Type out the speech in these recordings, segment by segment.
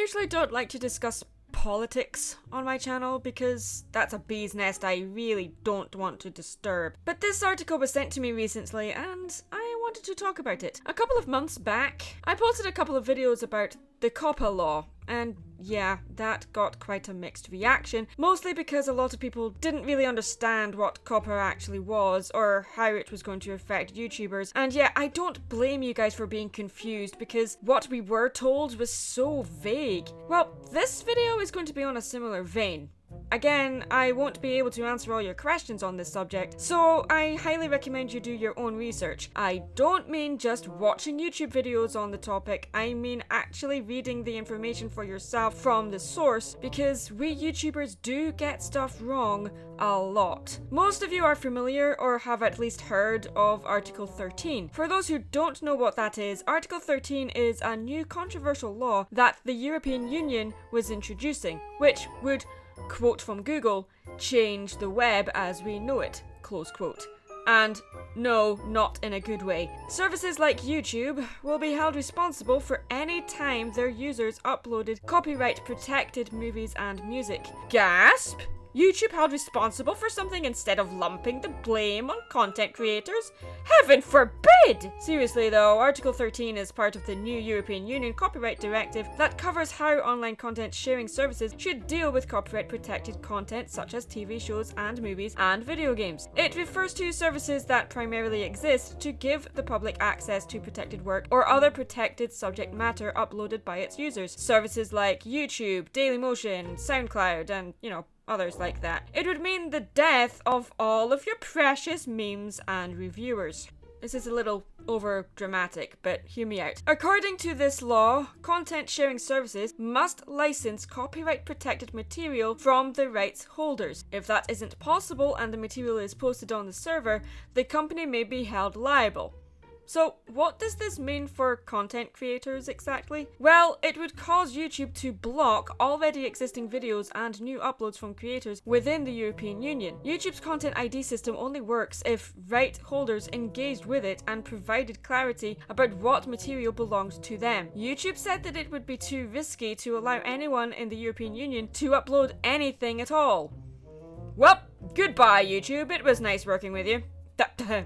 usually don't like to discuss politics on my channel because that's a bee's nest I really don't want to disturb. But this article was sent to me recently and I wanted to talk about it. A couple of months back, I posted a couple of videos about the COPPA law, and yeah, that got quite a mixed reaction, mostly because a lot of people didn't really understand what COPPA actually was or how it was going to affect YouTubers. And yeah, I don't blame you guys for being confused because what we were told was so vague. Well, this video is going to be on a similar vein. Again, I won't be able to answer all your questions on this subject, so I highly recommend you do your own research. I don't mean just watching YouTube videos on the topic, I mean actually reading the information for yourself from the source, because we YouTubers do get stuff wrong a lot. Most of you are familiar or have at least heard of Article 13. For those who don't know what that is, Article 13 is a new controversial law that the European Union was introducing, which would, quote from Google, change the web as we know it, close quote. And no, not in a good way. Services like YouTube will be held responsible for any time their users uploaded copyright protected movies and music. Gasp! YouTube held responsible for something instead of lumping the blame on content creators? Heaven forbid! Seriously though, Article 13 is part of the new European Union Copyright Directive that covers how online content sharing services should deal with copyright protected content such as TV shows and movies and video games. It refers to services that primarily exist to give the public access to protected work or other protected subject matter uploaded by its users. Services like YouTube, Dailymotion, SoundCloud, and, others like that. It would mean the death of all of your precious memes and reviewers. This is a little over dramatic, but hear me out. According to this law, content sharing services must license copyright protected material from the rights holders. If that isn't possible and the material is posted on the server, the company may be held liable. So what does this mean for content creators exactly? Well, it would cause YouTube to block already existing videos and new uploads from creators within the European Union. YouTube's Content ID system only works if right holders engaged with it and provided clarity about what material belongs to them. YouTube said that it would be too risky to allow anyone in the European Union to upload anything at all. Well, goodbye YouTube, it was nice working with you.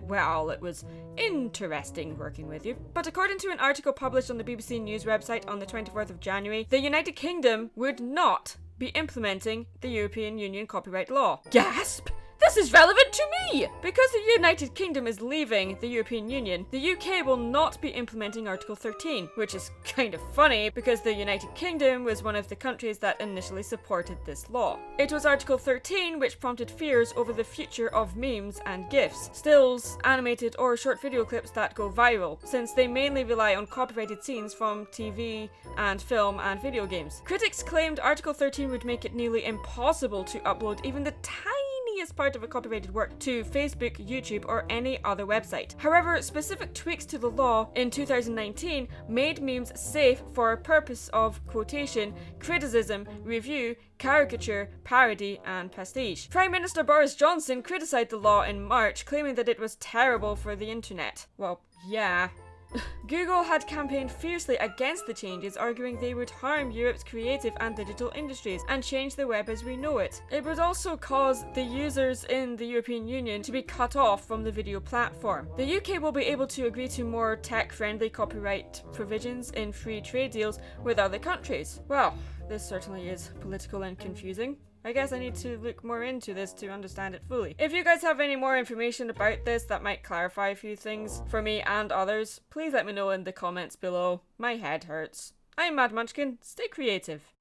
Well, it was interesting working with you. But according to an article published on the BBC News website on the 24th of January, the United Kingdom would not be implementing the European Union copyright law. Gasp! This is relevant to me! Because the United Kingdom is leaving the European Union, the UK will not be implementing Article 13, which is kind of funny because the United Kingdom was one of the countries that initially supported this law. It was Article 13 which prompted fears over the future of memes and GIFs, stills, animated or short video clips that go viral, since they mainly rely on copyrighted scenes from TV and film and video games. Critics claimed Article 13 would make it nearly impossible to upload even the tiniest part of a copyrighted work to Facebook, YouTube, or any other website. However, specific tweaks to the law in 2019 made memes safe for a purpose of quotation, criticism, review, caricature, parody, and pastiche. Prime Minister Boris Johnson criticised the law in March, claiming that it was terrible for the internet. Well, yeah. Google had campaigned fiercely against the changes, arguing they would harm Europe's creative and digital industries and change the web as we know it. It would also cause the users in the European Union to be cut off from the video platform. The UK will be able to agree to more tech-friendly copyright provisions in free trade deals with other countries. Well, this certainly is political and confusing. I guess I need to look more into this to understand it fully. If you guys have any more information about this that might clarify a few things for me and others, please let me know in the comments below. My head hurts. I'm Mad Munchkin. Stay creative.